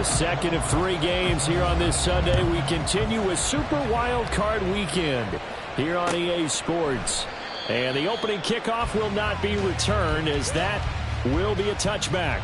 second of 3 games here on this Sunday. We continue with Super Wild Card Weekend here on EA Sports. And the opening kickoff will not be returned, as that will be a touchback.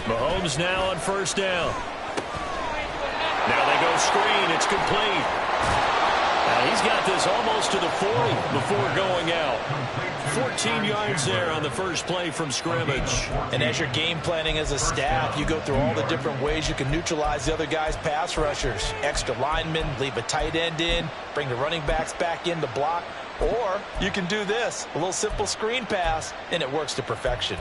Mahomes now on first down. Now they go screen. It's complete. Now he's got this almost to the 40 before going out. 14 yards there on the first play from scrimmage. And as you're game planning as a staff, you go through all the different ways you can neutralize the other guy's pass rushers. Extra linemen, leave a tight end in, bring the running backs back in to block. Or you can do this, a little simple screen pass, and it works to perfection.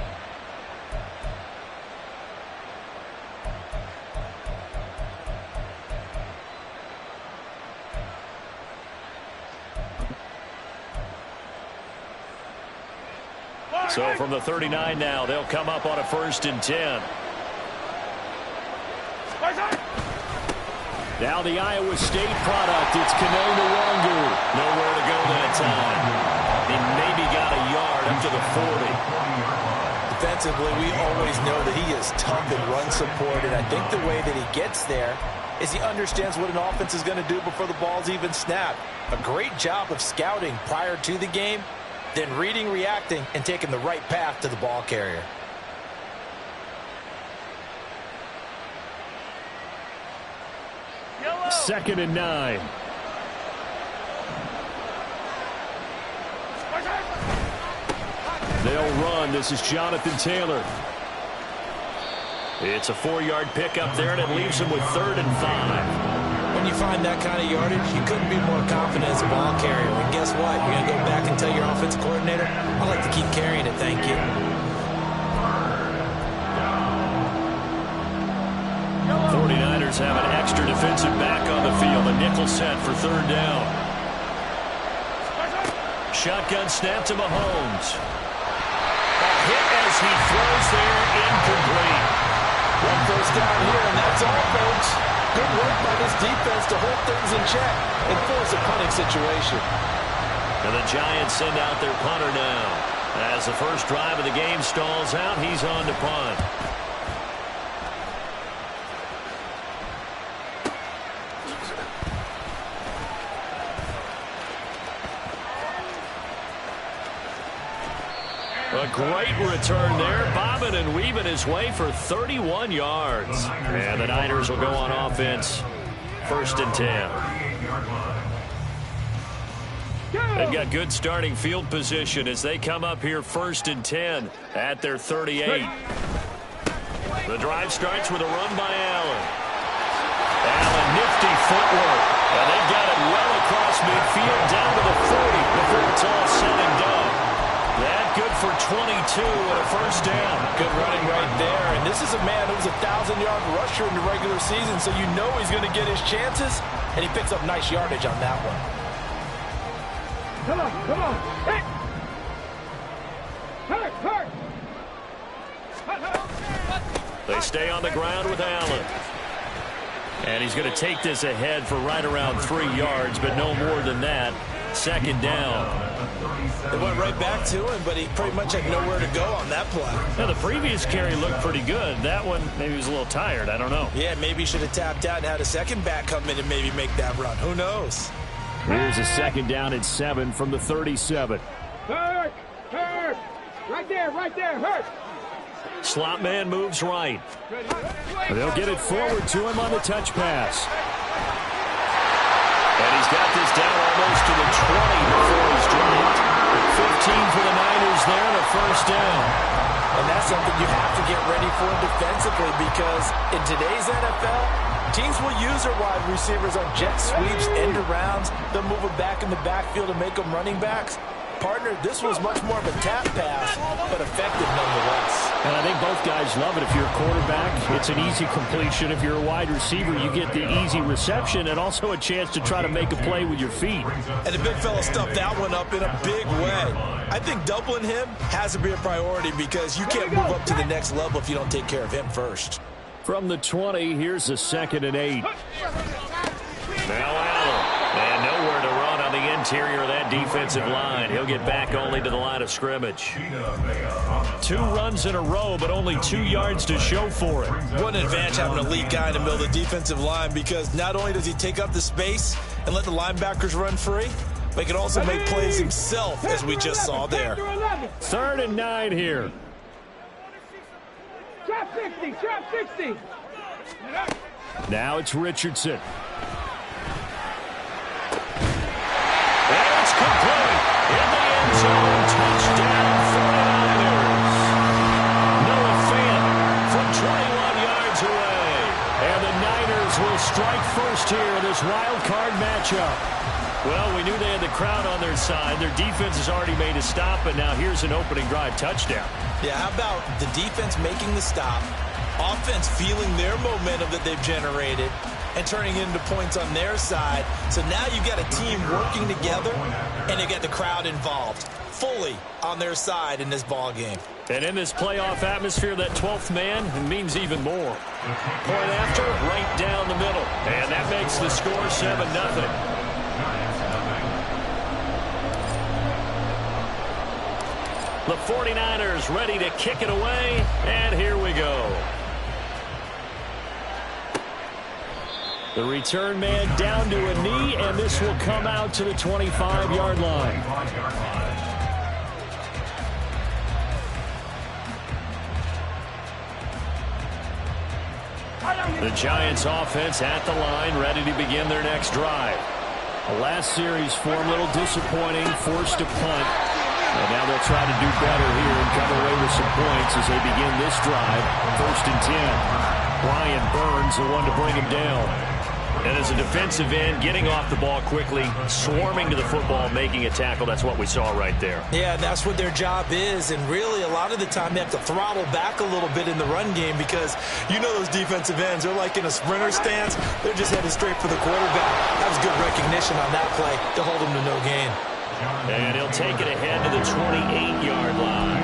So from the 39 now, they'll come up on a 1st and 10. Now the Iowa State product, it's Kene Nwangu. Nowhere to go that time. He maybe got a yard up to the 40. Defensively, we always know that he is tough in run support, and I think the way that he gets there is he understands what an offense is going to do before the ball's even snapped. A great job of scouting prior to the game, then reading, reacting, and taking the right path to the ball carrier. Second and 9. They'll run. This is Jonathan Taylor. It's a 4-yard pickup there, and it leaves him with 3rd and 5. When you find that kind of yardage, you couldn't be more confident as a ball carrier. And guess what? You're going to go back and tell your offensive coordinator, I'd like to keep carrying it, thank you. 49ers have an extra defensive back on the field. A nickel set for 3rd down. Shotgun snap to Mahomes. A hit as he throws there, incomplete. One first down here, and that's all, folks. Good work by this defense to hold things in check and force a punting situation. And the Giants send out their punter now. As the first drive of the game stalls out, he's on to punt. A great return there, bobbing and weaving his way for 31 yards. And the Niners will go on offense, 1st and 10. They've got good starting field position as they come up here 1st and 10 at their 38. The drive starts with a run by Allen. Allen, nifty footwork. And they've got it well across midfield down to the 40 before it's all said and done. That good for 22 and a first down. Good running right there. And this is a man who was a 1,000-yard rusher in the regular season, so you know he's going to get his chances, and he picks up nice yardage on that one. Come on, come on. Hey! Hurt, hurt! They stay on the ground with Allen. And he's going to take this ahead for right around 3 yards, but no more than that. 2nd down. They went right back to him, but he pretty much had nowhere to go on that play. Now, the previous carry looked pretty good. That one, maybe he was a little tired. I don't know. Yeah, maybe he should have tapped out and had a second back come in and maybe make that run. Who knows? Here's a 2nd down and 7 from the 37. Hurt! Hurt! Right there, hurt! Slot man moves right. They'll get it forward to him on the touch pass. And he's got this down almost to the 20 before he's dropped. 15 for the Niners there and a first down. And that's something you have to get ready for defensively because in today's NFL, teams will use their wide receivers on jet sweeps, end arounds. They'll move them back in the backfield and make them running backs. Partner, this was much more of a tap pass, but effective nonetheless. And I think both guys love it. If you're a quarterback, it's an easy completion. If you're a wide receiver, you get the easy reception and also a chance to try to make a play with your feet. And the big fella stuffed that one up in a big way. I think doubling him has to be a priority because you can't move up to the next level if you don't take care of him first. From the 20, here's a 2nd and 8. Now Allen. And nowhere to run on the interior of that defensive line. He'll get back only to the line of scrimmage. 2 runs in a row, but only 2 yards to show for it. What an advantage having an elite guy in the middle of the defensive line because not only does he take up the space and let the linebackers run free, but he can also make plays himself, as we just saw there. 3rd and 9 here. Trap 60, trap 60. Now it's Richardson. And it's complete in the end zone. Touchdown 49ers. Noah Fant from 21 yards away. And the Niners will strike first here in this wild card matchup. Well, we knew they had the crowd on their side. Their defense has already made a stop, and now here's an opening drive touchdown. Yeah, how about the defense making the stop, offense feeling their momentum that they've generated, and turning into points on their side. So now you've got a team working together, and you got the crowd involved, fully on their side in this ball game. And in this playoff atmosphere, that 12th man means even more. Point after, right down the middle. And that makes the score 7-0. The 49ers ready to kick it away, and here we go. The return man down to a knee, and this will come out to the 25-yard line. The Giants offense at the line, ready to begin their next drive. The last series for them, a little disappointing, forced to punt. And now they'll try to do better here and come away with some points as they begin this drive. 1st and 10. Brian Burns, the one to bring him down. And as a defensive end, getting off the ball quickly, swarming to the football, making a tackle. That's what we saw right there. Yeah, that's what their job is. And really, a lot of the time, they have to throttle back a little bit in the run game because you know those defensive ends, they're like in a sprinter stance. They're just headed straight for the quarterback. That was good recognition on that play to hold him to no gain. And he'll take it ahead to the 28-yard line.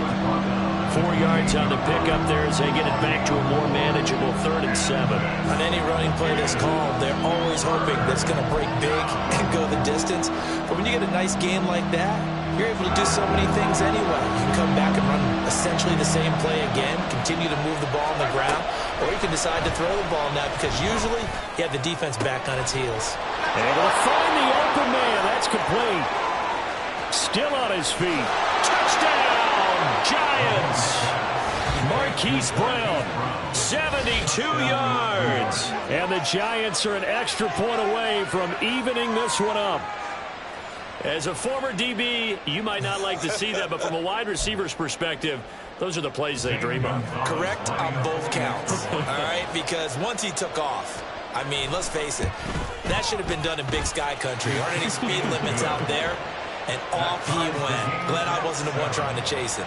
4 yards on the pickup there as they get it back to a more manageable 3rd and 7. On any running play that's called, they're always hoping that's going to break big and go the distance. But when you get a nice game like that, you're able to do so many things anyway. You can come back and run essentially the same play again, continue to move the ball on the ground, or you can decide to throw the ball now because usually you have the defense back on its heels. Able to find the open man. That's complete. Still on his feet. Touchdown, Giants. Marquise Brown, 72 yards. And the Giants are an extra point away from evening this one up. As a former DB, you might not like to see that, but from a wide receiver's perspective, those are the plays they dream of. Correct on both counts, all right? Because once he took off, I mean, let's face it, that should have been done in Big Sky Country. Aren't any speed limits out there? And off he went. Glad I wasn't the one trying to chase him.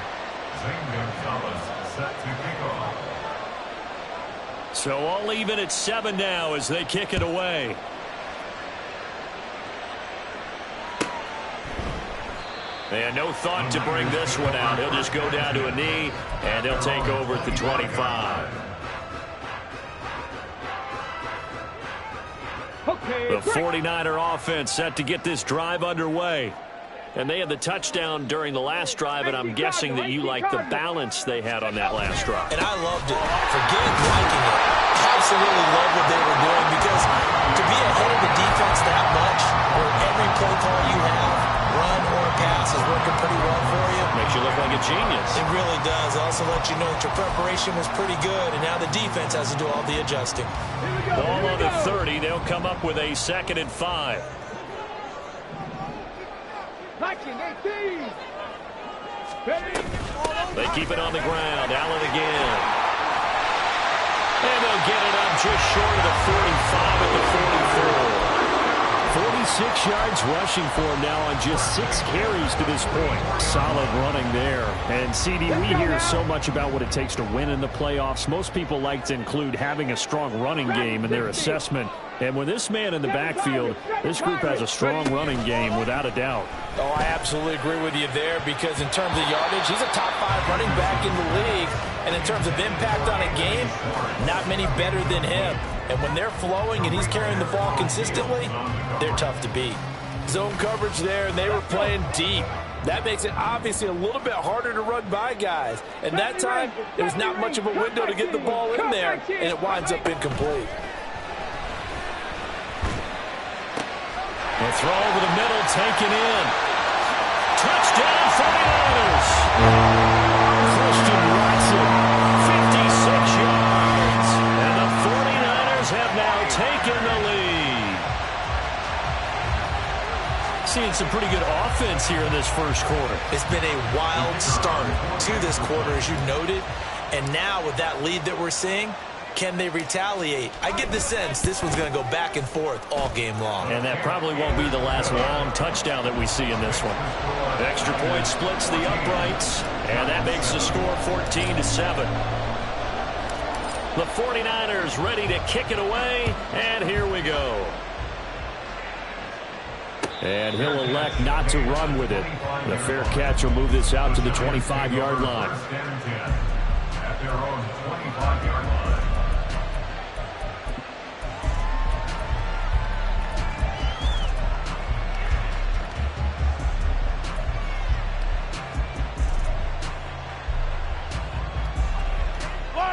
So all even at 7 now as they kick it away. And no thought to bring this one out. He'll just go down to a knee, and they'll take over at the 25. The 49er offense set to get this drive underway. And they had the touchdown during the last drive, and I'm guessing that you like the balance they had on that last drive. And I loved it. Forget liking it. Absolutely loved what they were doing because to be ahead of the defense that much, where every play call you have, run or pass, is working pretty well for you. Makes you look like a genius. It really does. It also lets you know that your preparation was pretty good, and now the defense has to do all the adjusting. Ball on the 30. They'll come up with a 2nd and 5. Action, 18. Ready. They keep it on the ground. Allen again. And they'll get it up just short of the 45 at the 44. 46 yards rushing for him now on just 6 carries to this point. Solid running there. And, CD, we hear so much about what it takes to win in the playoffs. Most people like to include having a strong running game in their assessment. And with this man in the backfield, this group has a strong running game without a doubt. Oh, I absolutely agree with you there because in terms of yardage, he's a top 5 running back in the league. And in terms of impact on a game, not many better than him. And when they're flowing and he's carrying the ball consistently, they're tough to beat. Zone coverage there, and they were playing deep. That makes it obviously a little bit harder to run by guys. And that time, there was not much of a window to get the ball in there, and it winds up incomplete. The throw over the middle, taken in. Touchdown, 49ers. Christian Watson, 56 yards. And the 49ers have now taken the lead. Seeing some pretty good offense here in this first quarter. It's been a wild start to this quarter, as you noted. And now with that lead that we're seeing, can they retaliate? I get the sense this one's going to go back and forth all game long. And that probably won't be the last long touchdown that we see in this one. The extra point splits the uprights, and that makes the score 14-7. The 49ers ready to kick it away, and here we go. And he'll elect not to run with it. The fair catch will move this out to the 25-yard line. At their own 25-yard line.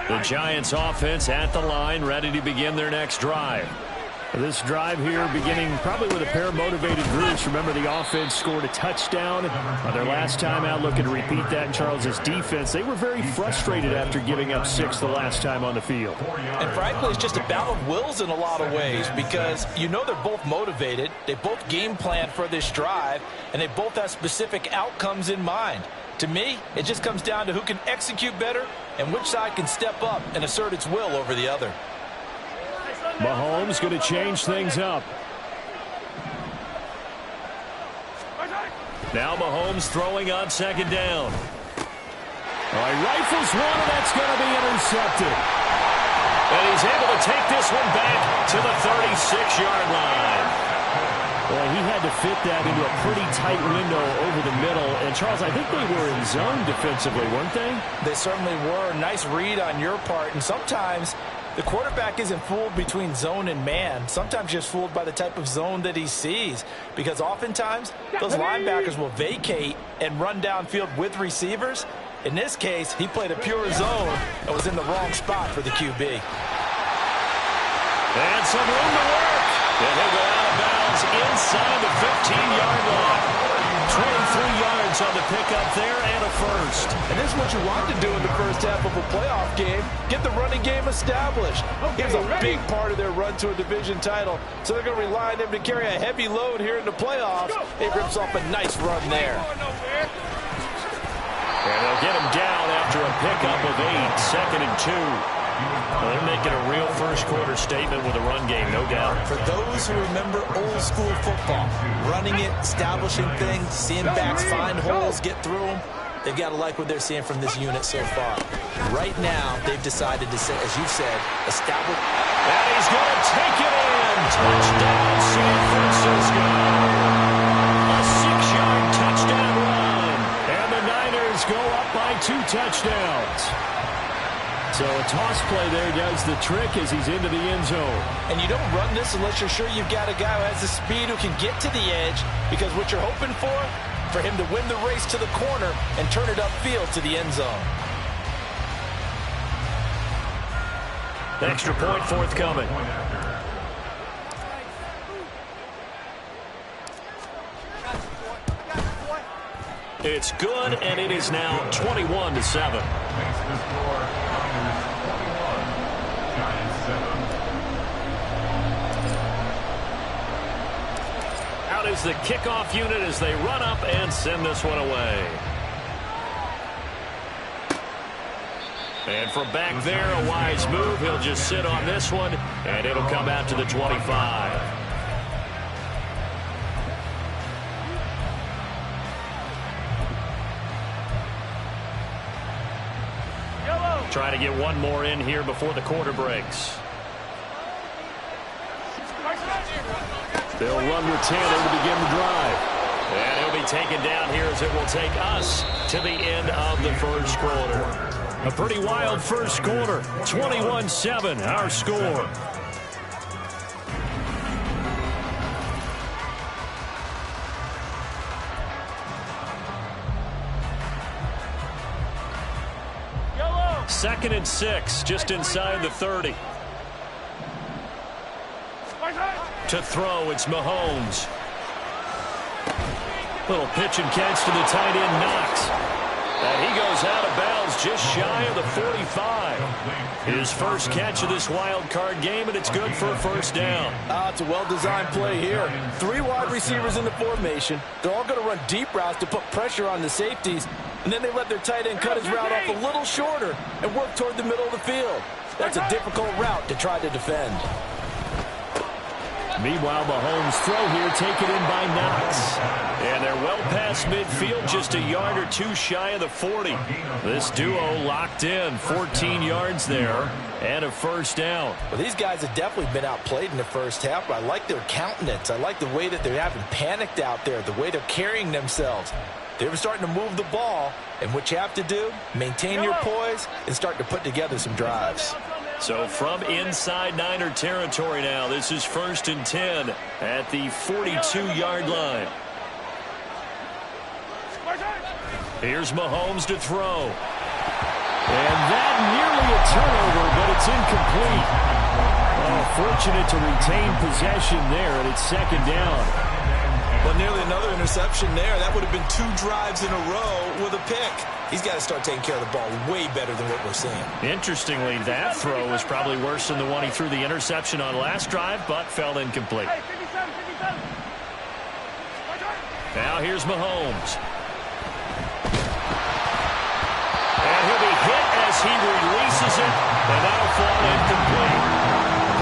The Giants offense at the line, ready to begin their next drive. This drive here beginning probably with a pair of motivated groups. Remember, the offense scored a touchdown on their last time out, looking to repeat that in Charles's defense. They were very frustrated after giving up 6 the last time on the field. And frankly, it's just a battle of wills in a lot of ways because you know they're both motivated. They both game plan for this drive, and they both have specific outcomes in mind. To me, it just comes down to who can execute better and which side can step up and assert its will over the other. Mahomes going to change things up. Now Mahomes throwing on second down. All right, rifles one, and that's going to be intercepted. And he's able to take this one back to the 36-yard line. Well, he had to fit that into a pretty tight window over the middle. And, Charles, I think they were in zone defensively, weren't they? They certainly were. Nice read on your part. And sometimes the quarterback isn't fooled between zone and man. Sometimes just fooled by the type of zone that he sees. Because oftentimes those linebackers will vacate and run downfield with receivers. In this case, he played a pure zone and was in the wrong spot for the QB. And some room to work. And he'll go out of bounds inside the 15-yard line. 23 yards on the pickup there and a first. And this is what you want to do in the first half of a playoff game. Get the running game established. He was a big part of their run to a division title. So they're going to rely on him to carry a heavy load here in the playoffs. He rips off a nice run there. And they'll get him down after a pickup of 8, 2nd and 2. Well, they're making a real first-quarter statement with a run game, no doubt. For those who remember old-school football, running it, establishing things, seeing backs find holes, get through them, they've got to like what they're seeing from this unit so far. Right now, they've decided to, as you said, establish. And he's going to take it in. Touchdown, San Francisco. A 6-yard touchdown run. And the Niners go up by 2 touchdowns. So a toss play there does the trick as he's into the end zone. And you don't run this unless you're sure you've got a guy who has the speed who can get to the edge, because what you're hoping for him to win the race to the corner and turn it upfield to the end zone. Extra point forthcoming. It's good, and it is now 21-7. Out is the kickoff unit as they run up and send this one away. And from back there, a wise move. He'll just sit on this one, and it'll come out to the 25. Trying to get one more in here before the quarter breaks. They'll run with Taylor to begin the drive. And he'll be taken down here as it will take us to the end of the first quarter. A pretty wild first quarter. 21-7, our score. Second and 6, just inside the 30. To throw, it's Mahomes. Little pitch and catch to the tight end, Knox. And he goes out of bounds just shy of the 45. His first catch of this wild card game, and it's good for a first down. It's a well-designed play here. 3 wide receivers in the formation. They're all going to run deep routes to put pressure on the safeties. And then they let their tight end cut his route off a little shorter and work toward the middle of the field. That's a difficult route to try to defend. Meanwhile, Mahomes' throw here taken in by Knox. And they're well past midfield, just a yard or two shy of the 40. This duo locked in, 14 yards there, and a first down. Well, these guys have definitely been outplayed in the first half, but I like their countenance. I like the way that they haven't panicked out there, the way they're carrying themselves. They're starting to move the ball, and what you have to do, maintain your poise and start to put together some drives. So from inside Niner territory now, this is 1st and 10 at the 42-yard line. Here's Mahomes to throw. And that nearly a turnover, but it's incomplete. Oh, fortunate to retain possession there, and it's second down. Well, nearly another interception there. That would have been 2 drives in a row with a pick. He's got to start taking care of the ball way better than what we're seeing. Interestingly, that throw was probably worse than the one he threw the interception on last drive, but fell incomplete. Now here's Mahomes. And he'll be hit as he releases it, and that'll fall incomplete.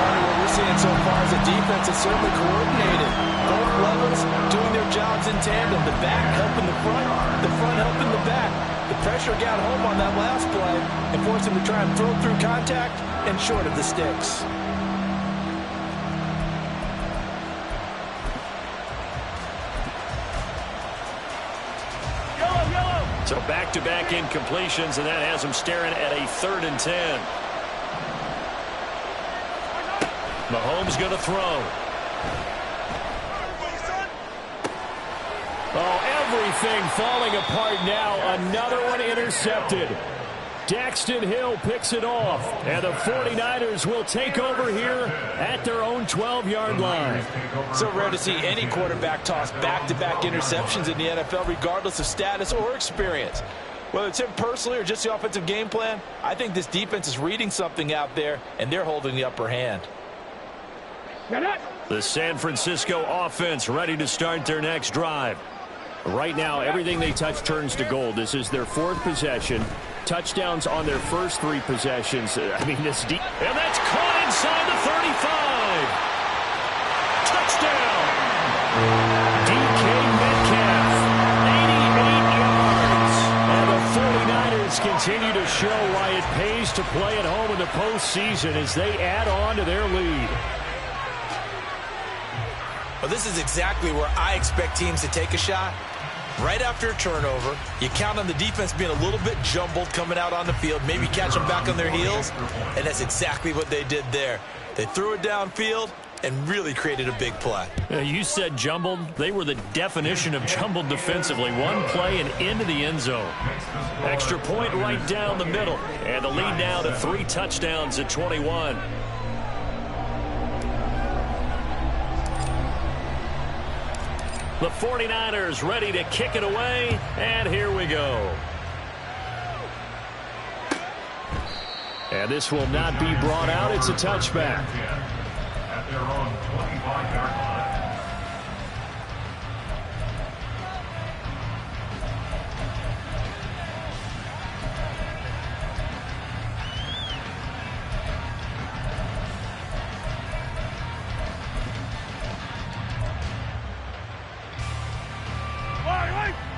What we're seeing so far is the defense is certainly coordinated. Both levels doing their jobs in tandem. The back helping the front helping the back. The pressure got home on that last play and forced him to try and throw through contact and short of the sticks. So back-to-back incompletions, and that has him staring at a 3rd and 10. Mahomes going to throw. Oh, everything falling apart now. Another one intercepted. Daxton Hill picks it off, and the 49ers will take over here at their own 12-yard line. So rare to see any quarterback toss back-to-back interceptions in the NFL, regardless of status or experience. Whether it's him personally or just the offensive game plan, I think this defense is reading something out there, and they're holding the upper hand. The San Francisco offense ready to start their next drive. Right now, everything they touch turns to gold. This is their 4th possession. Touchdowns on their first 3 possessions. I mean, this deep. And that's caught inside the 35. Touchdown. DK Metcalf, 88 yards. And the 49ers continue to show why it pays to play at home in the postseason as they add on to their lead. Well, this is exactly where I expect teams to take a shot. Right after a turnover, you count on the defense being a little bit jumbled coming out on the field, maybe catch them back on their heels, and that's exactly what they did there. They threw it downfield and really created a big play. You said jumbled. They were the definition of jumbled defensively. One play and into the end zone. Extra point right down the middle, and the lead now to 3 touchdowns at 21. The 49ers ready to kick it away, and here we go. And this will not be brought out. It's a touchback. At their own 25-yard line.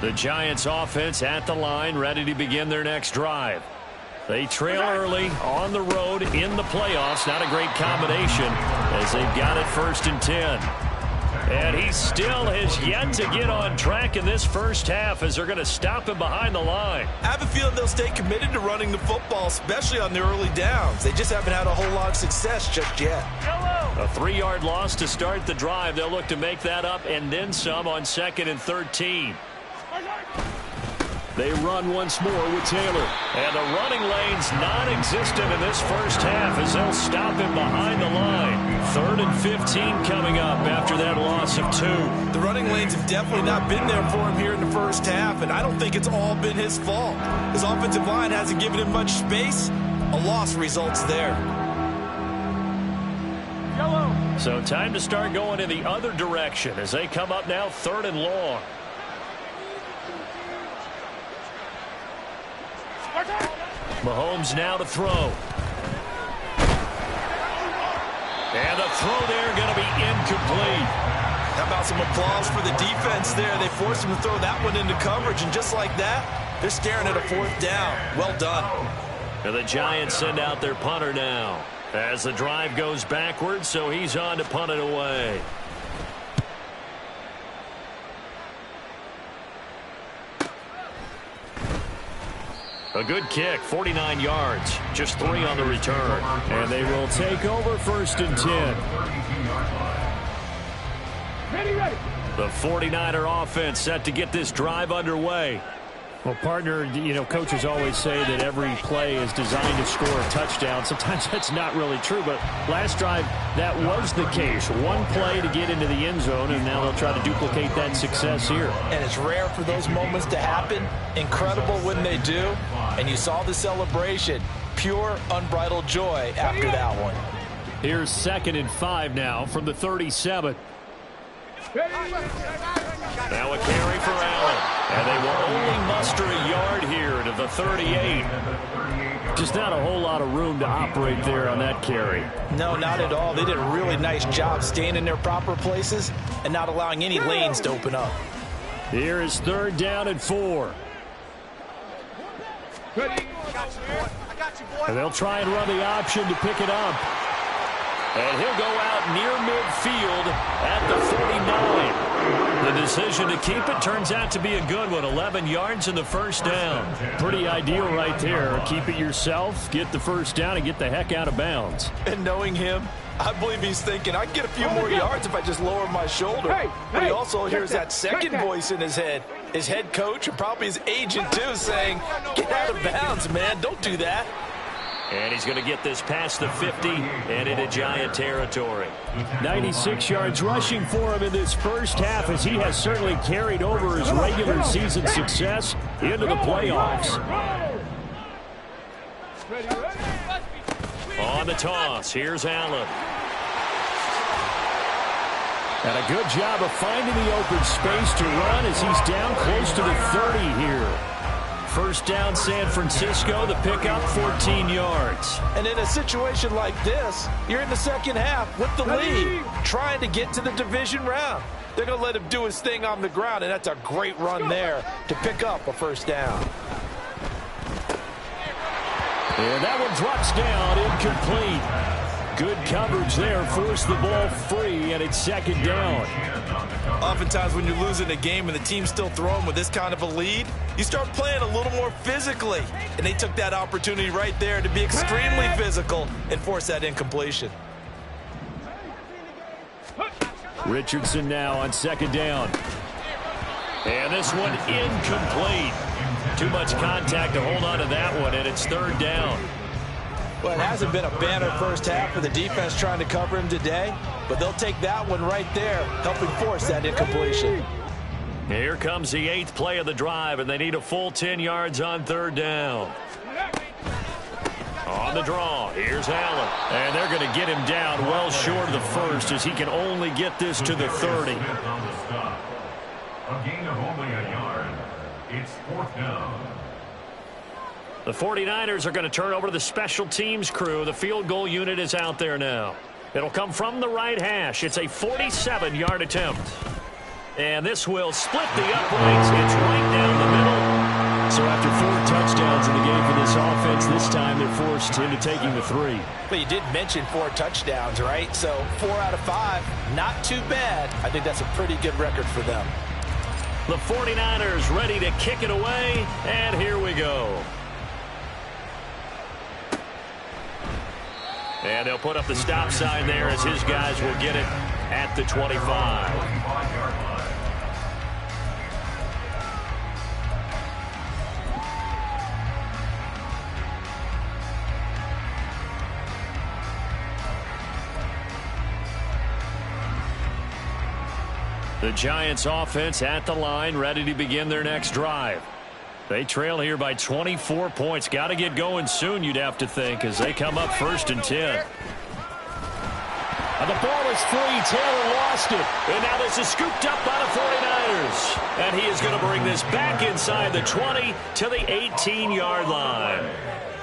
The Giants offense at the line, ready to begin their next drive. They trail early on the road in the playoffs. Not a great combination as they've got it 1st and 10. And he still has yet to get on track in this first half as they're going to stop him behind the line. I have a feeling they'll stay committed to running the football, especially on the early downs. They just haven't had a whole lot of success just yet. A 3-yard loss to start the drive. They'll look to make that up and then some on 2nd and 13. They run once more with Taylor. And the running lane's non-existent in this first half as they'll stop him behind the line. 3rd and 15 coming up after that loss of 2. The running lanes have definitely not been there for him here in the first half, and I don't think it's all been his fault. His offensive line hasn't given him much space. A loss results there. So time to start going in the other direction as they come up now 3rd and long. Mahomes now to throw. And the throw there going to be incomplete. How about some applause for the defense there? They forced him to throw that one into coverage, and just like that, they're staring at a 4th down. Well done. And the Giants send out their punter now as the drive goes backwards, so he's on to punt it away. A good kick, 49 yards, just 3 on the return. And they will take over 1st and 10. Ready. The 49er offense set to get this drive underway. Well, partner, coaches always say that every play is designed to score a touchdown. Sometimes that's not really true, but last drive, that was the case. One play to get into the end zone, and now they'll try to duplicate that success here. And it's rare for those moments to happen. Incredible when they do. And you saw the celebration. Pure, unbridled joy after that one. Here's 2nd and 5 now from the 37. Now a carry for Allen. And they will only muster a yard here to the 38. Just not a whole lot of room to operate there on that carry. No, not at all. They did a really nice job staying in their proper places and not allowing any lanes to open up. Here is 3rd down and 4. And they'll try and run the option to pick it up. And he'll go out near midfield at the 49. The decision to keep it turns out to be a good one. 11 yards in the first down. Pretty ideal right there. Keep it yourself, get the first down, and get the heck out of bounds. And knowing him, I believe he's thinking, I can get a few more yards if I just lower my shoulder. But he also hears that second voice in his head. His head coach and probably his agent, too, saying, get out of bounds, man. Don't do that. And he's going to get this past the 50 and into Giant territory. 96 yards rushing for him in this first half as he has certainly carried over his regular season success into the playoffs. On the toss, here's Allen. And a good job of finding the open space to run as he's down close to the 30 here. First down, San Francisco. The pickup, 14 yards. And in a situation like this, you're in the second half with the lead, trying to get to the division round. They're going to let him do his thing on the ground, and that's a great run there to pick up a first down. And that one drops down, incomplete. Good coverage there, forced the ball free, and it's 2nd down. Oftentimes when you're losing a game and the team's still throwing with this kind of a lead, you start playing a little more physically. And they took that opportunity right there to be extremely physical and force that incompletion. Richardson now on 2nd down. And this one incomplete. Too much contact to hold on to that one, and it's 3rd down. Well, it hasn't been a banner first half for the defense trying to cover him today, but they'll take that one right there, helping force that incompletion. Here comes the 8th play of the drive, and they need a full 10 yards on 3rd down. On the draw, here's Allen. And they're going to get him down well short of the first as he can only get this to the 30. A gain of only a yard. It's 4th down. The 49ers are going to turn over to the special teams crew. The field goal unit is out there now. It'll come from the right hash. It's a 47-yard attempt. And this will split the uprights. It's right down the middle. So after 4 touchdowns in the game for this offense, this time they're forced into taking the 3. But you did mention 4 touchdowns, right? So 4 out of 5, not too bad. I think that's a pretty good record for them. The 49ers ready to kick it away, and here we go. And they'll put up the stop sign there as his guys will get it at the 25. The Giants offense at the line, ready to begin their next drive. They trail here by 24 points. Got to get going soon, you'd have to think, as they come up 1st and 10. And the ball is free. Taylor lost it. And now this is scooped up by the 49ers. And he is going to bring this back inside the 20 to the 18-yard line.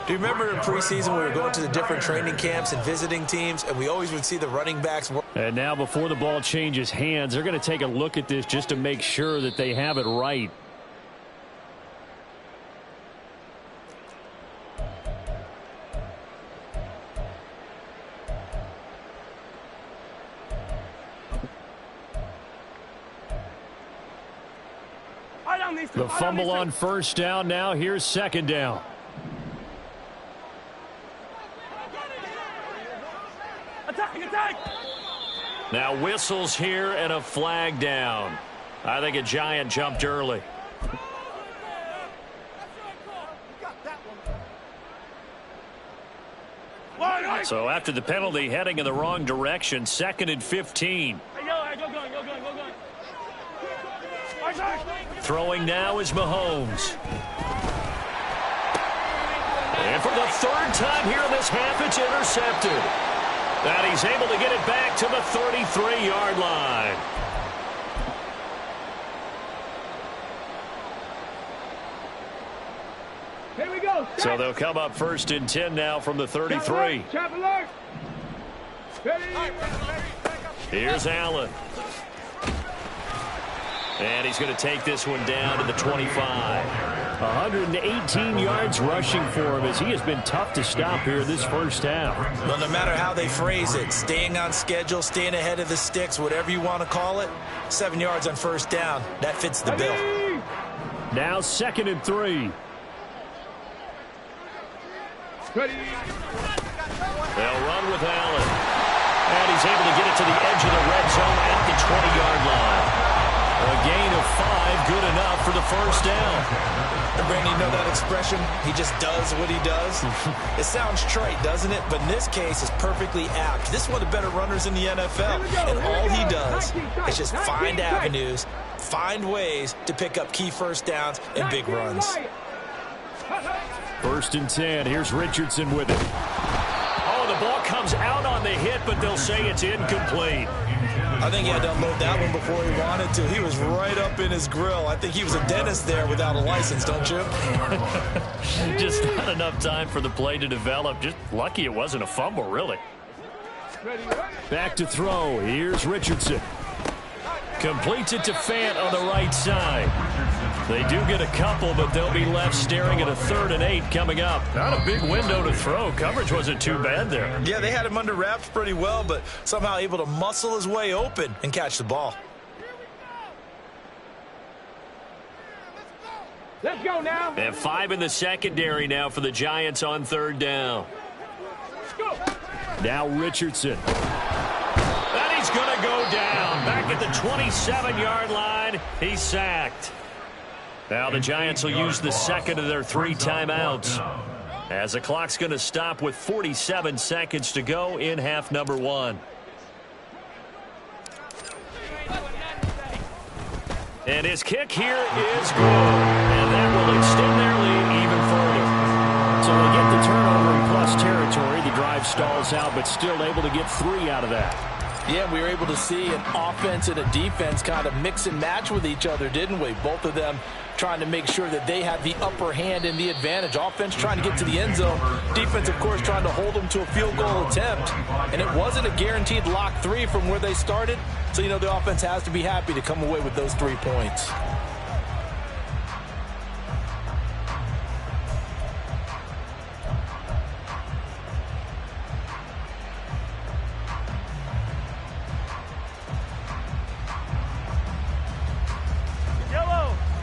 Do you remember in preseason we were going to the different training camps and visiting teams, and we always would see the running backs work? And now before the ball changes hands, they're going to take a look at this just to make sure that they have it right. The fumble on 1st down. Now here's 2nd down. Now whistles here and a flag down. I think a Giant jumped early. So after the penalty, heading in the wrong direction, 2nd and 15. Throwing now is Mahomes. And for the 3rd time here in this half, it's intercepted. And he's able to get it back to the 33-yard line. Here we go. So they'll come up 1st and 10 now from the 33. Trap alert. Here's Allen. And he's going to take this one down to the 25. 118 yards rushing for him as he has been tough to stop here this 1st half. Well, no matter how they phrase it, staying on schedule, staying ahead of the sticks, whatever you want to call it, 7 yards on 1st down. That fits the bill. Now 2nd and 3. Ready. They'll run with Allen. And he's able to get it to the edge of the red zone at the 20-yard line. A gain of 5, good enough for the 1st down. Brandon, you know that expression? He just does what he does. It sounds trite, doesn't it? But in this case, it's perfectly apt. This is one of the better runners in the NFL. And all he does is just find avenues, find ways to pick up key 1st downs and big runs. 1st and 10. Here's Richardson with it. Oh, the ball comes out on the hit, but they'll say it's incomplete. I think he had to unload that one before he wanted to. He was right up in his grill. I think he was a dentist there without a license, don't you? Just not enough time for the play to develop. Just lucky it wasn't a fumble, really. Back to throw. Here's Richardson. Completes it to Fant on the right side. They do get a couple, but they'll be left staring at a 3rd and 8 coming up. Not a big window to throw. Coverage wasn't too bad there. Yeah, they had him under wraps pretty well, but somehow able to muscle his way open and catch the ball. Let's go now. And 5 in the secondary now for the Giants on 3rd down. Now Richardson. And he's going to go down. Back at the 27-yard line. He's sacked. Now the Giants will use the 2nd of their 3 timeouts, as the clock's going to stop with 47 seconds to go in half number 1. And his kick here is good. And that will extend their lead even further. So they get the turnover in plus territory. The drive stalls out, but still able to get 3 out of that. Yeah, we were able to see an offense and a defense kind of mix and match with each other, didn't we? Both of them trying to make sure that they have the upper hand and the advantage. Offense trying to get to the end zone. Defense, of course, trying to hold them to a field goal attempt. And it wasn't a guaranteed lock 3 from where they started. So, you know, the offense has to be happy to come away with those 3 points.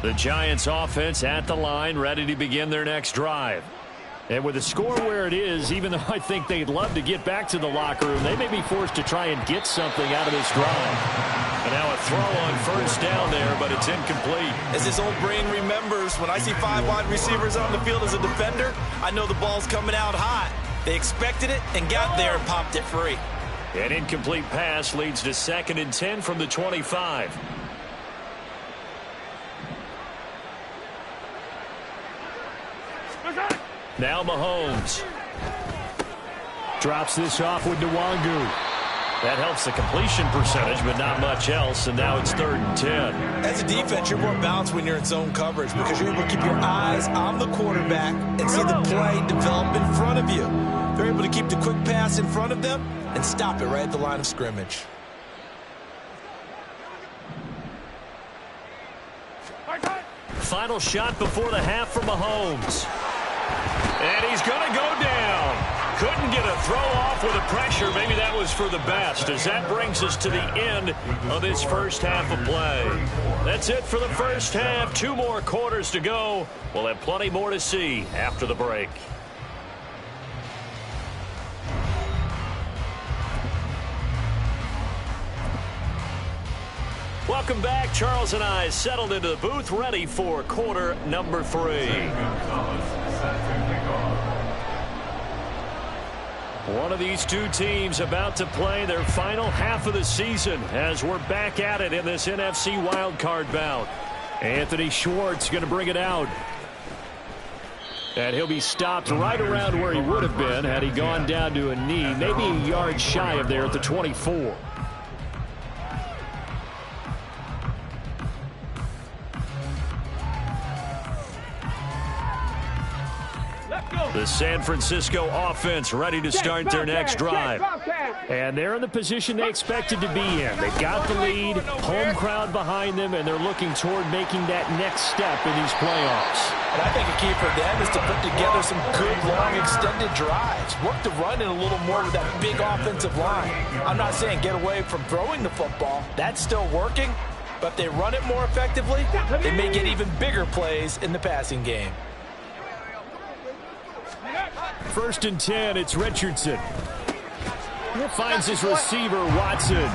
The Giants offense at the line, ready to begin their next drive. And with the score where it is, even though I think they'd love to get back to the locker room, they may be forced to try and get something out of this drive. And now a throw on first down there, but it's incomplete. As his old brain remembers, when I see 5 wide receivers on the field as a defender, I know the ball's coming out hot. They expected it and got there and popped it free. An incomplete pass leads to 2nd and 10 from the 25. Now Mahomes. Drops this off with Nwangu. That helps the completion percentage, but not much else, and now it's 3rd and 10. As a defense, you're more balanced when you're in zone coverage because you're able to keep your eyes on the quarterback and see the play develop in front of you. They're able to keep the quick pass in front of them and stop it right at the line of scrimmage. Final shot before the half for Mahomes. And he's going to go down. Couldn't get a throw off with the pressure. Maybe that was for the best, as that brings us to the end of this first half of play. That's it for the first half. 2 more quarters to go. We'll have plenty more to see after the break. Welcome back. Charles and I settled into the booth, ready for quarter number 3. One of these 2 teams about to play their final half of the season as we're back at it in this NFC wildcard bout. Anthony Schwartz going to bring it out. And he'll be stopped right around where he would have been had he gone down to a knee, maybe a yard shy of there at the 24. The San Francisco offense ready to start their next drive. And they're in the position they expected to be in. They've got the lead, home crowd behind them, and they're looking toward making that next step in these playoffs. And I think a key for them is to put together some good, long, extended drives. Work the run in a little more with that big offensive line. I'm not saying get away from throwing the football. That's still working. But if they run it more effectively, they may get even bigger plays in the passing game. 1st and 10, it's Richardson. He finds his receiver, Watson.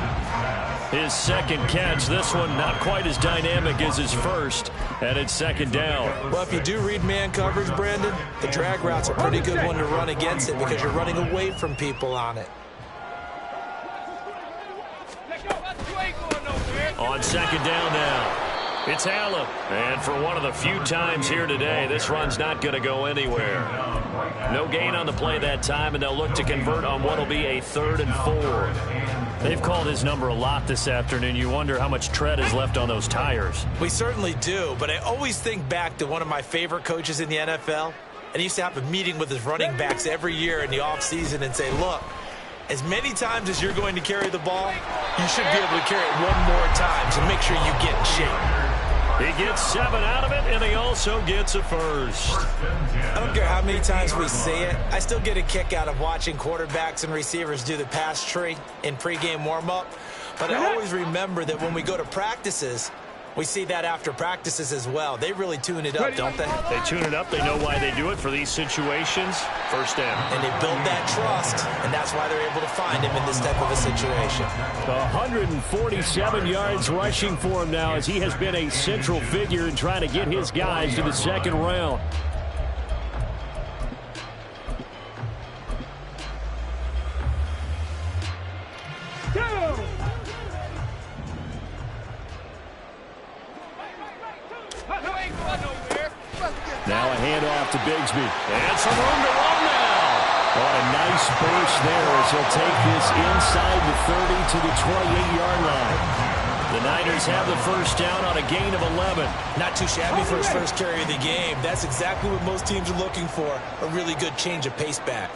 His 2nd catch. This one not quite as dynamic as his first, and it's 2nd down. Well, if you do read man coverage, Brandon, the drag route's a pretty good one to run against it because you're running away from people on it. On 2nd down now. It's Allen. And for one of the few times here today, this run's not going to go anywhere. No gain on the play that time, and they'll look to convert on what will be a 3rd and 4. They've called his number a lot this afternoon. You wonder how much tread is left on those tires. We certainly do, but I always think back to one of my favorite coaches in the NFL, and he used to have a meeting with his running backs every year in the offseason and say, look, as many times as you're going to carry the ball, you should be able to carry it 1 more time to make sure you get in shape. He gets 7 out of it, and he also gets a first. I don't care how many times we say it. I still get a kick out of watching quarterbacks and receivers do the pass tree in pregame warm-up. But I always remember that when we go to practices, we see that after practices as well. They really tune it up, don't they? They tune it up. They know why they do it for these situations. First down. And they build that trust, and that's why they're able to find him in this type of a situation. 147 yards rushing for him now as he has been a central figure in trying to get his guys to the 2nd round. Now a handoff to Bigsby. And some room to run now. Oh, a nice burst there as he'll take this inside the 30 to the 28-yard line. The Niners have the first down on a gain of 11. Not too shabby for his first carry of the game. That's exactly what most teams are looking for, a really good change of pace back.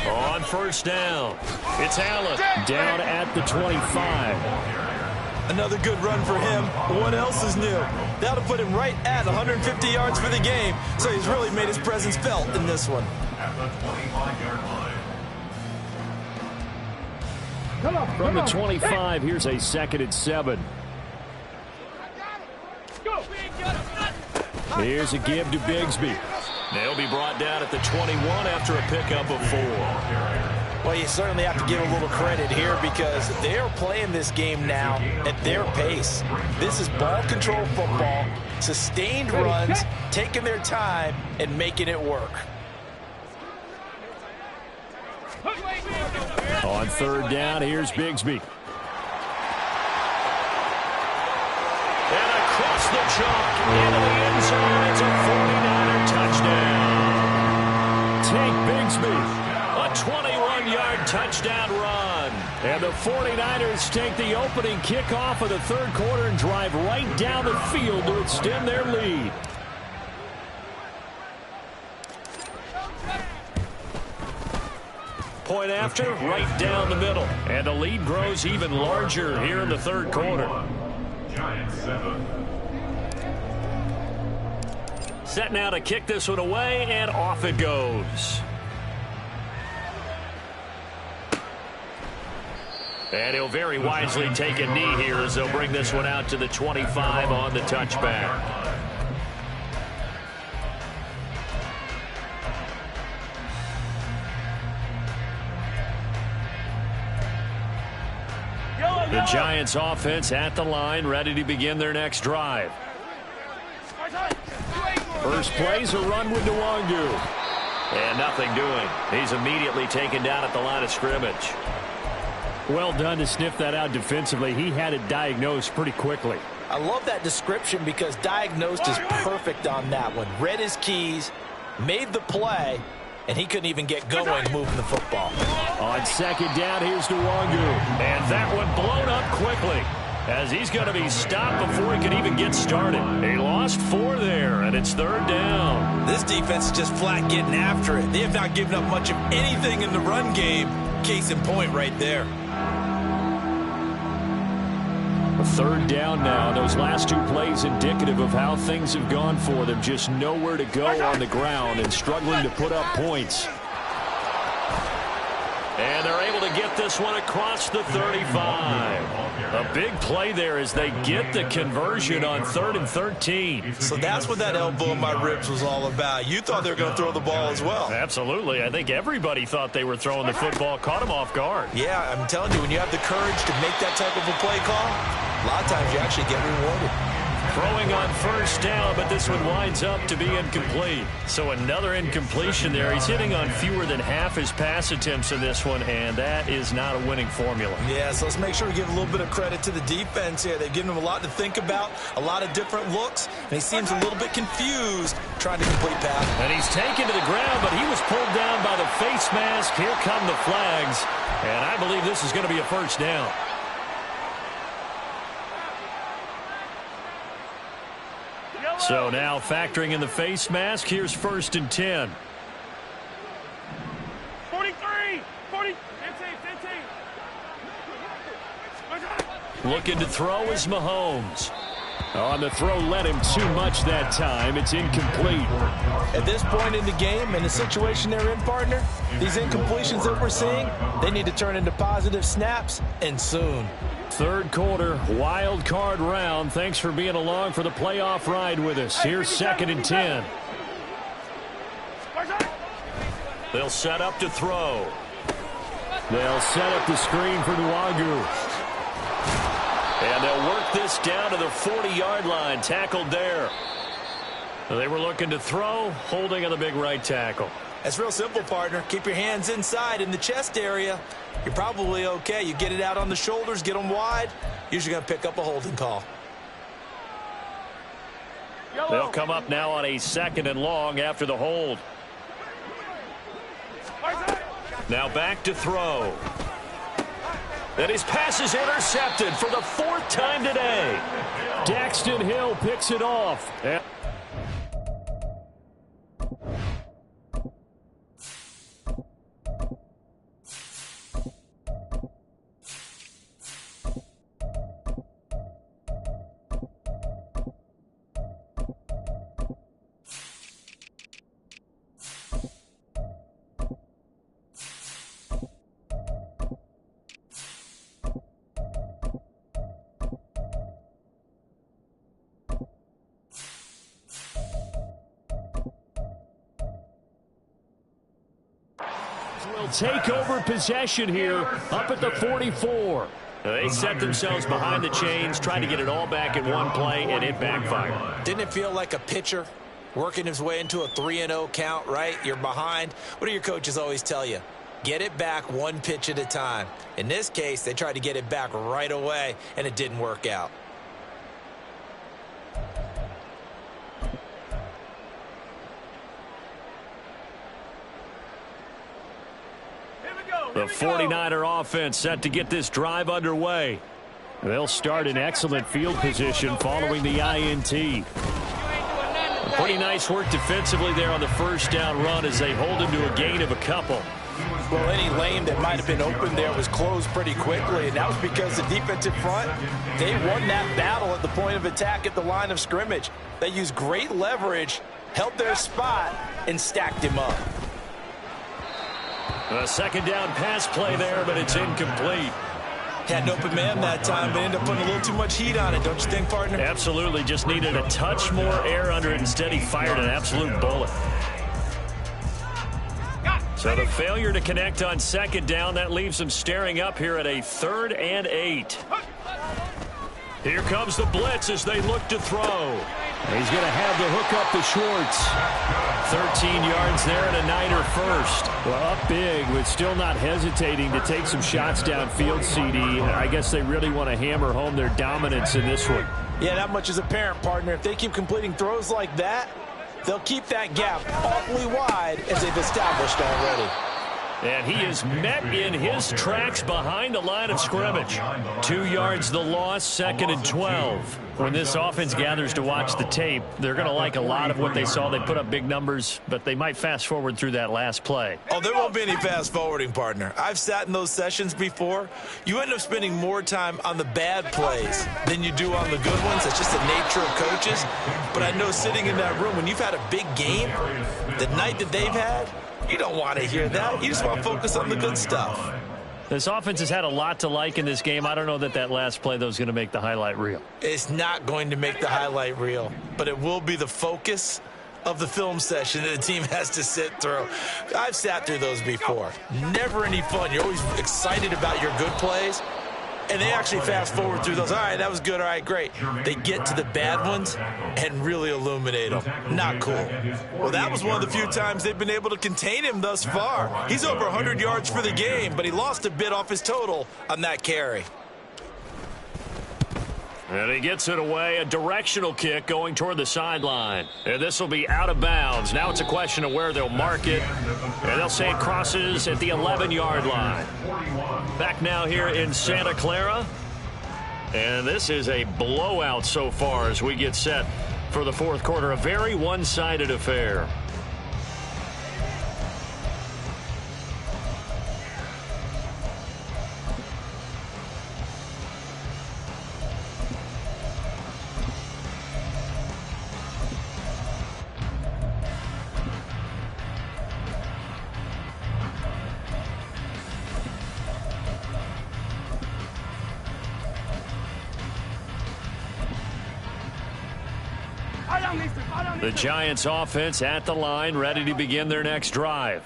On first down, it's Allen. Down at the 25. Another good run for him. What else is new? That'll put him right at 150 yards for the game, so he's really made his presence felt in this one. At the 25-yard line. From the 25, here's a 2nd and 7. Here's a give to Bigsby. They'll be brought down at the 21 after a pickup of 4. Well, you certainly have to give a little credit here because they're playing this game now at their pace. This is ball control football, sustained runs, taking their time, and making it work. On 3rd down, here's Bigsby. And across the chalk into the end zone. It's a 49er touchdown. Tank Bigsby. A 21-yard touchdown run. And the 49ers take the opening kickoff of the 3rd quarter and drive right down the field to extend their lead. Point after, right down the middle. And the lead grows even larger here in the 3rd quarter. Giants 7. Set now to kick this one away, and off it goes. And he'll very wisely take a knee here as they'll bring this one out to the 25 on the touchback. The Giants offense at the line, ready to begin their next drive. First play's a run with Nwangu. And nothing doing. He's immediately taken down at the line of scrimmage. Well done to sniff that out defensively. He had it diagnosed pretty quickly. I love that description because diagnosed is perfect on that one. Read his keys, made the play, and he couldn't even get going moving the football. On 2nd down, here's Nwangu. And that one blown up quickly as he's going to be stopped before he can even get started. He lost 4 there, and it's 3rd down. This defense is just flat getting after it. They have not given up much of anything in the run game. Case in point right there. A 3rd down now. Those last 2 plays indicative of how things have gone for them. Just nowhere to go on the ground and struggling to put up points. And they're able to get this one across the 35. A big play there as they get the conversion on 3rd and 13. So that's what that elbow in my ribs was all about. You thought they were going to throw the ball as well. Absolutely. I think everybody thought they were throwing the football, caught him off guard. Yeah, I'm telling you, when you have the courage to make that type of a play call, a lot of times you actually get rewarded. Throwing on first down, but this one winds up to be incomplete. So another incompletion there. He's hitting on fewer than half his pass attempts in this one, and that is not a winning formula. Yeah, so let's make sure we give a little bit of credit to the defense here. They've given him a lot to think about, a lot of different looks, and he seems a little bit confused trying to complete pass. And he's taken to the ground, but he was pulled down by the face mask. Here come the flags, and I believe this is going to be a first down. So now factoring in the face mask, here's 1st and 10. 43, 40, 15. Looking to throw is Mahomes. On the throw, led him too much that time. It's incomplete. At this point in the game, in the situation they're in, partner, these incompletions that we're seeing, they need to turn into positive snaps, and soon. 3rd quarter, wild card round. Thanks for being along for the playoff ride with us. Here's 2nd and 10. They'll set up to throw. They'll set up the screen for Nwangu. And they'll work this down to the 40-yard line. Tackled there. They were looking to throw, holding on the big right tackle. That's real simple, partner. Keep your hands inside in the chest area. You're probably okay. You get it out on the shoulders, get them wide. Usually going to pick up a holding call. They'll come up now on a 2nd and long after the hold. Now back to throw. And his pass is intercepted for the 4th time today. Daxton Hill picks it off. Will take over possession here up at the 44. They set themselves behind the chains, trying to get it all back in one play, and it backfired. Didn't it feel like a pitcher working his way into a 3-0 count, right? You're behind. What do your coaches always tell you? Get it back one pitch at a time. In this case, they tried to get it back right away, and it didn't work out. The 49er offense set to get this drive underway. They'll start in excellent field position following the INT. Pretty nice work defensively there on the first down run as they hold him to a gain of a couple. Well, any lane that might have been open there was closed pretty quickly, and that was because the defensive front, they won that battle at the point of attack at the line of scrimmage. They used great leverage, held their spot, and stacked him up. A second down pass play there, but it's incomplete. Had an open man that time, but ended up putting a little too much heat on it, don't you think, partner? Absolutely, just needed a touch more air under it. Instead, he fired an absolute bullet. So the failure to connect on second down, that leaves them staring up here at a 3rd and 8. Here comes the blitz as they look to throw. He's going to have the hook up to Schwartz. 13 yards there and a Niner first. Well, up big, but still not hesitating to take some shots downfield, CD. I guess they really want to hammer home their dominance in this one. Yeah, that much is apparent, partner. If they keep completing throws like that, they'll keep that gap awfully wide as they've established already. And he is met in his tracks behind the line of scrimmage. 2 yards the loss, 2nd and 12. When this offense gathers to watch the tape, they're going to like a lot of what they saw. They put up big numbers, but they might fast forward through that last play. Oh, there won't be any fast forwarding, partner. I've sat in those sessions before. You end up spending more time on the bad plays than you do on the good ones. It's just the nature of coaches. But I know sitting in that room, when you've had a big game, the night that they've had, you don't want to hear that. You just want to focus on the good stuff. This offense has had a lot to like in this game. I don't know that that last play, though, is going to make the highlight reel. It's not going to make the highlight reel, but it will be the focus of the film session that the team has to sit through. I've sat through those before. Never any fun. You're always excited about your good plays, and they actually fast forward through those. All right, that was good. All right, great. They get to the bad ones and really illuminate them. Not cool. Well, that was one of the few times they've been able to contain him thus far. He's over 100 yards for the game, but he lost a bit off his total on that carry. And he gets it away, a directional kick going toward the sideline. And this will be out of bounds. Now it's a question of where they'll mark it. And they'll say it crosses at the 11-yard line. Back now here in Santa Clara. And this is a blowout so far as we get set for the fourth quarter. A very one-sided affair. The Giants offense at the line, ready to begin their next drive.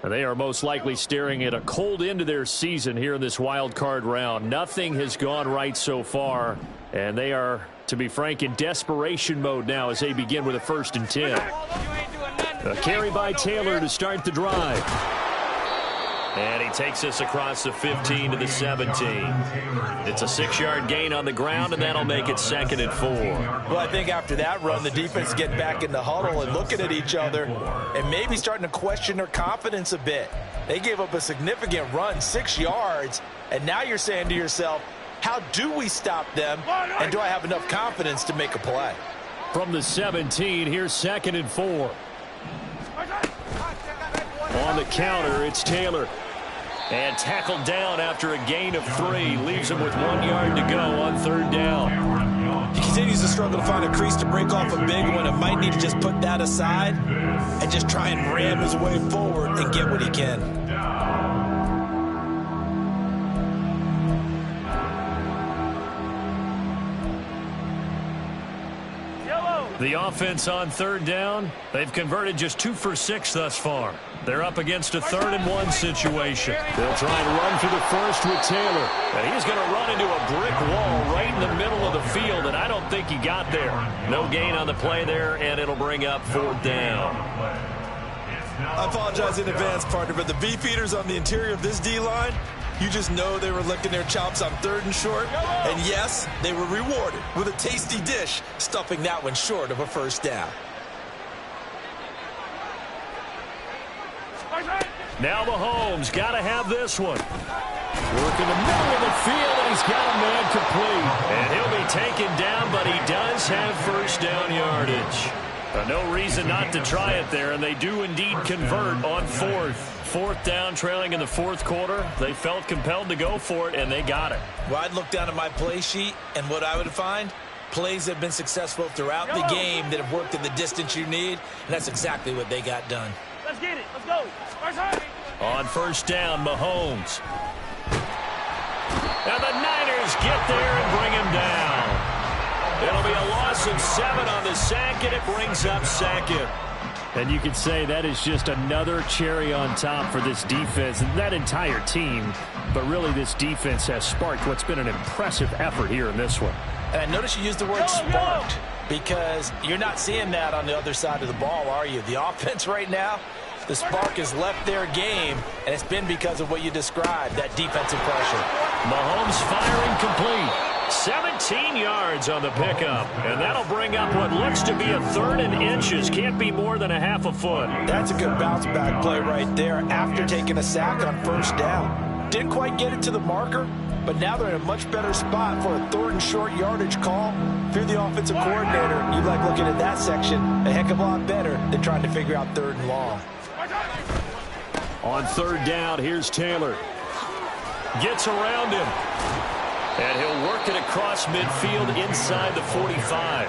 They are most likely staring at a cold end to their season here in this wild card round. Nothing has gone right so far, and they are, to be frank, in desperation mode now as they begin with a 1st and 10. A carry by Taylor to start the drive. And he takes this across the 15 to the 17. It's a 6-yard gain on the ground, and that'll make it 2nd and 4. Well, I think after that run, the defense getting back in the huddle and looking at each other and maybe starting to question their confidence a bit. They gave up a significant run, 6 yards, and now you're saying to yourself, how do we stop them, and do I have enough confidence to make a play? From the 17, here's 2nd and 4. On the counter, it's Taylor. And tackled down after a gain of 3. Leaves him with 1 yard to go on 3rd down. He continues to struggle to find a crease to break off a big one, and might need to just put that aside and just try and ram his way forward and get what he can. The offense on 3rd down, they've converted just 2 for 6 thus far. They're up against a 3rd and 1 situation. They'll try and run for the first with Taylor. And he's going to run into a brick wall right in the middle of the field, and I don't think he got there. No gain on the play there, and it'll bring up 4th down. I apologize in advance, partner, but the beefeaters on the interior of this D-line, you just know they were licking their chops on 3rd and short. And yes, they were rewarded with a tasty dish, stuffing that one short of a first down. Now Mahomes got to have this one. Work in the middle of the field, and he's got a man complete. And he'll be taken down, but he does have first down yardage. No reason not to try it there, and they do indeed convert on 4th. 4th down, trailing in the 4th quarter. They felt compelled to go for it, and they got it. Well, I'd look down at my play sheet, and what I would find, plays that have been successful throughout the game that have worked in the distance you need, and that's exactly what they got done. Let's get it. Let's go. On first down, Mahomes. And the Niners get there and bring him down. It'll be a loss of 7 on the sack, and it brings up 2nd. And you could say that is just another cherry on top for this defense and that entire team. But really, this defense has sparked what's been an impressive effort here in this one. And I notice you use the word sparked because you're not seeing that on the other side of the ball, are you? The offense right now, the spark has left their game, and it's been because of what you described, that defensive pressure. Mahomes firing complete. 17 yards on the pickup, and that'll bring up what looks to be a 3rd and inches. Can't be more than a half a foot. That's a good bounce back play right there after taking a sack on first down. Didn't quite get it to the marker, but now they're in a much better spot for a 3rd and short yardage call. If you're the offensive coordinator, you like looking at that section a heck of a lot better than trying to figure out 3rd and long. On 3rd down, here's Taylor. Gets around him. And he'll work it across midfield inside the 45.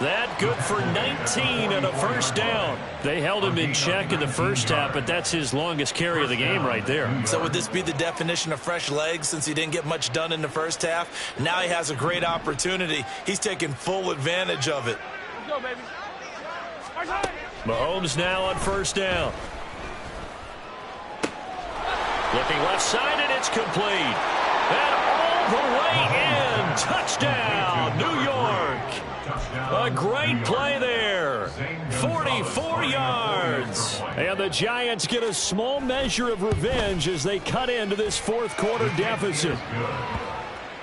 That good for 19 and a first down. They held him in check in the first half, but that's his longest carry of the game right there. So would this be the definition of fresh legs since he didn't get much done in the first half? Now he has a great opportunity. He's taking full advantage of it. Let's go, baby. Mahomes now on first down. Looking left side, and it's complete. And all the way in. Touchdown, New York. A great play there. 44 yards. And the Giants get a small measure of revenge as they cut into this 4th quarter deficit.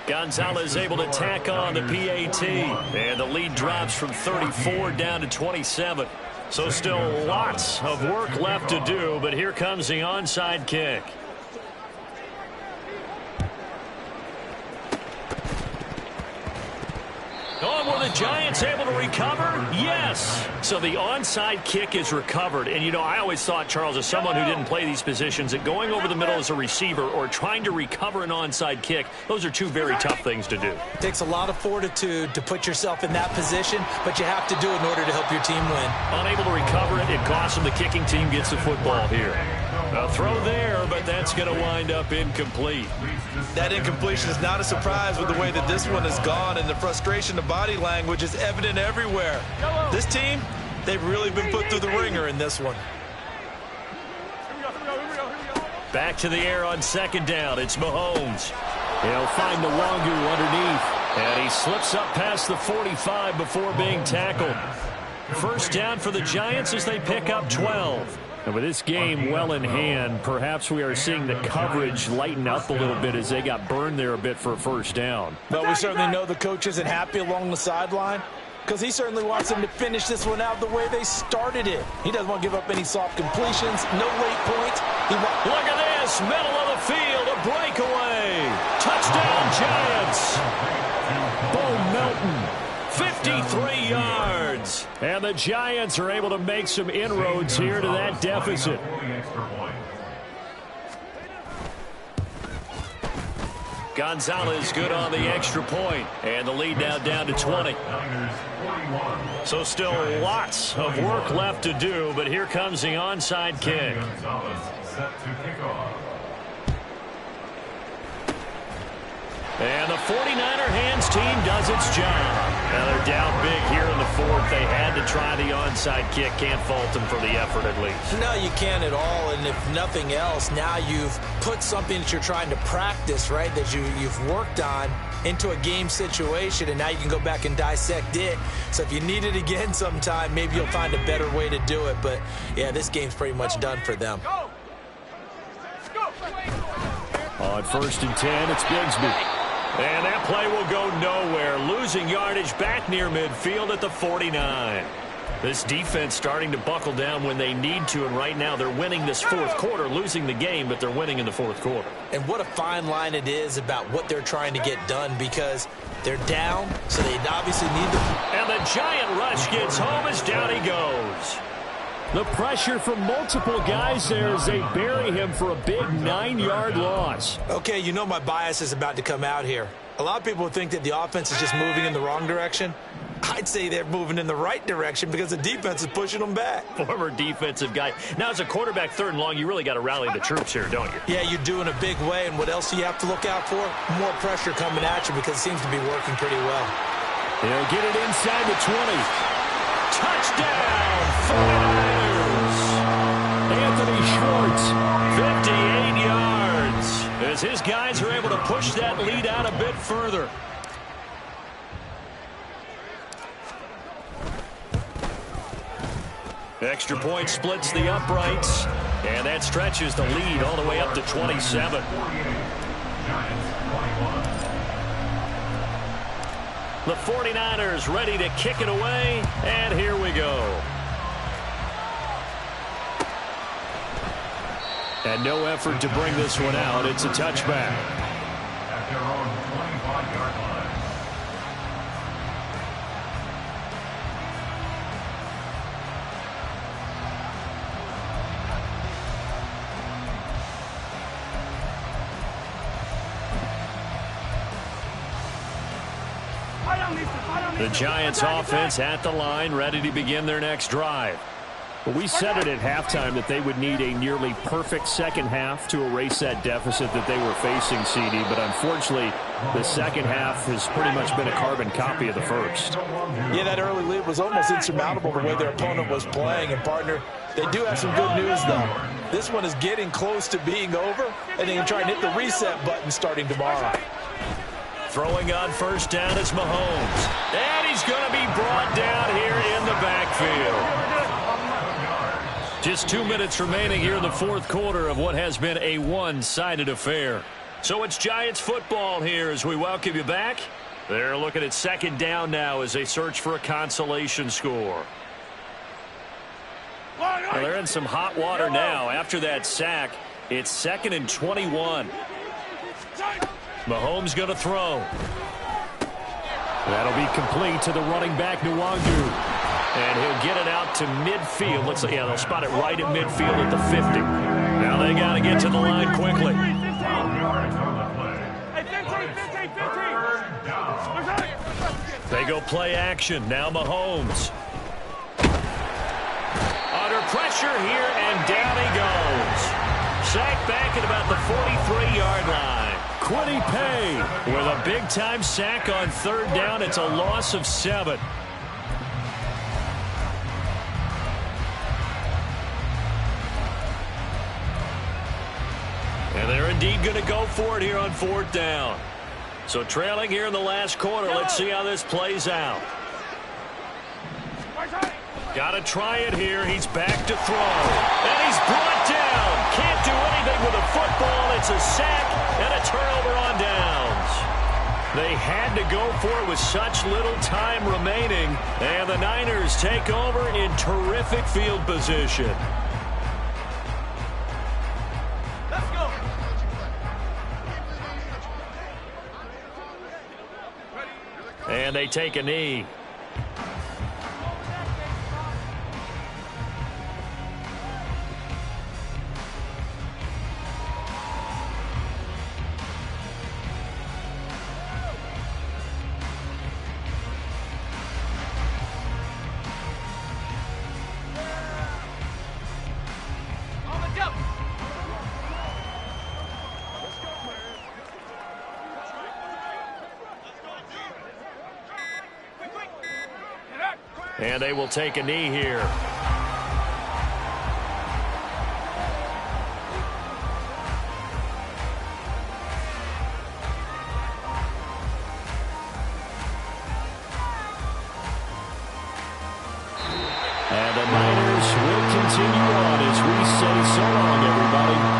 Gonzalez able to tack on the PAT. And the lead drops from 34 down to 27. So still lots of work left to do, but here comes the onside kick. Oh, were the Giants able to recover? Yes. So the onside kick is recovered. And, you know, I always thought, Charles, as someone who didn't play these positions, that going over the middle as a receiver or trying to recover an onside kick, those are 2 very tough things to do. It takes a lot of fortitude to put yourself in that position, but you have to do it in order to help your team win. Unable to recover it, it costs them. The kicking team gets the football here. A throw there, but that's going to wind up incomplete. That incompletion is not a surprise with the way that this one has gone, and the frustration of body language is evident everywhere. This team, they've really been put through the ringer in this one. Back to the air on 2nd down. It's Mahomes. He'll find the Wangu underneath. And he slips up past the 45 before being tackled. First down for the Giants as they pick up 12. And with this game well in hand, perhaps we are seeing the coverage lighten up a little bit as they got burned there a bit for a first down. But we certainly know the coach isn't happy along the sideline. because he certainly wants them to finish this one out the way they started it. He doesn't want to give up any soft completions, no late points. Look at this, middle of the field, a breakaway. Touchdown, Giants. Bo Melton, 53 yards. And the Giants are able to make some inroads here to that deficit. Gonzalez good on the extra point, and the lead now down to 20. So still lots of work left to do, but here comes the onside kick. And the 49er hands team does its job. Now they're down big here in the fourth. They had to try the onside kick. Can't fault them for the effort at least. No, you can't at all. And if nothing else, now you've put something that you're trying to practice, right, that you've worked on into a game situation, and now you can go back and dissect it. So if you need it again sometime, maybe you'll find a better way to do it. But, yeah, this game's pretty much done for them. On 1st and 10, it's Bigsby. And that play will go nowhere. Losing yardage back near midfield at the 49. This defense starting to buckle down when they need to, and right now they're winning this fourth quarter, losing the game, but they're winning in the fourth quarter. And what a fine line it is about what they're trying to get done, because they're down, so they obviously need to. And the giant rush gets home as down he goes. The pressure from multiple guys there as they bury him for a big 9-yard loss. Okay, you know my bias is about to come out here. A lot of people think that the offense is just moving in the wrong direction. I'd say they're moving in the right direction because the defense is pushing them back. Former defensive guy. Now, as a quarterback 3rd and long, you really got to rally the troops here, don't you? Yeah, you do in a big way. And what else do you have to look out for? More pressure coming at you because it seems to be working pretty well. They'll get it inside the 20. Touchdown, 49ers. Anthony Schwartz, 58 yards. As his guys are able to push that lead out a bit further. Extra point splits the uprights, and that stretches the lead all the way up to 27. The 49ers ready to kick it away, and here we go. And no effort to bring this one out. It's a touchback. At their own 25-yard line. The Giants offense at the line, ready to begin their next drive. Well, we said it at halftime that they would need a nearly perfect second half to erase that deficit that they were facing, CD. But unfortunately, the second half has pretty much been a carbon copy of the first. Yeah, that early lead was almost insurmountable the way their opponent was playing. And, partner, they do have some good news, though. This one is getting close to being over, and they can try and hit the reset button starting tomorrow. Throwing on 1st down is Mahomes. And he's going to be brought down here in the backfield. Just 2 minutes remaining here in the fourth quarter of what has been a one-sided affair. So it's Giants football here as we welcome you back. They're looking at 2nd down now as they search for a consolation score. Well, they're in some hot water now. After that sack, it's 2nd and 21. Mahomes going to throw. That'll be complete to the running back, Nwangu. And he'll get it out to midfield. Looks like, yeah, they'll spot it right at midfield at the 50. Now they got to get to the line quickly. They go play action. Now Mahomes. Under pressure here, and down he goes. Sacked back at about the 43-yard line. Quiddy Pay with a big-time sack on 3rd down. It's a loss of 7. And they're indeed going to go for it here on 4th down. So trailing here in the last quarter. Let's see how this plays out. Got to try it here. He's back to throw. And he's brought down. Can't do anything with a football. It's a sack and a turnover on downs. They had to go for it with such little time remaining. And the Niners take over in terrific field position. Let's go. And they take a knee. And they will take a knee here. And the Niners will continue on as we say so long, everybody.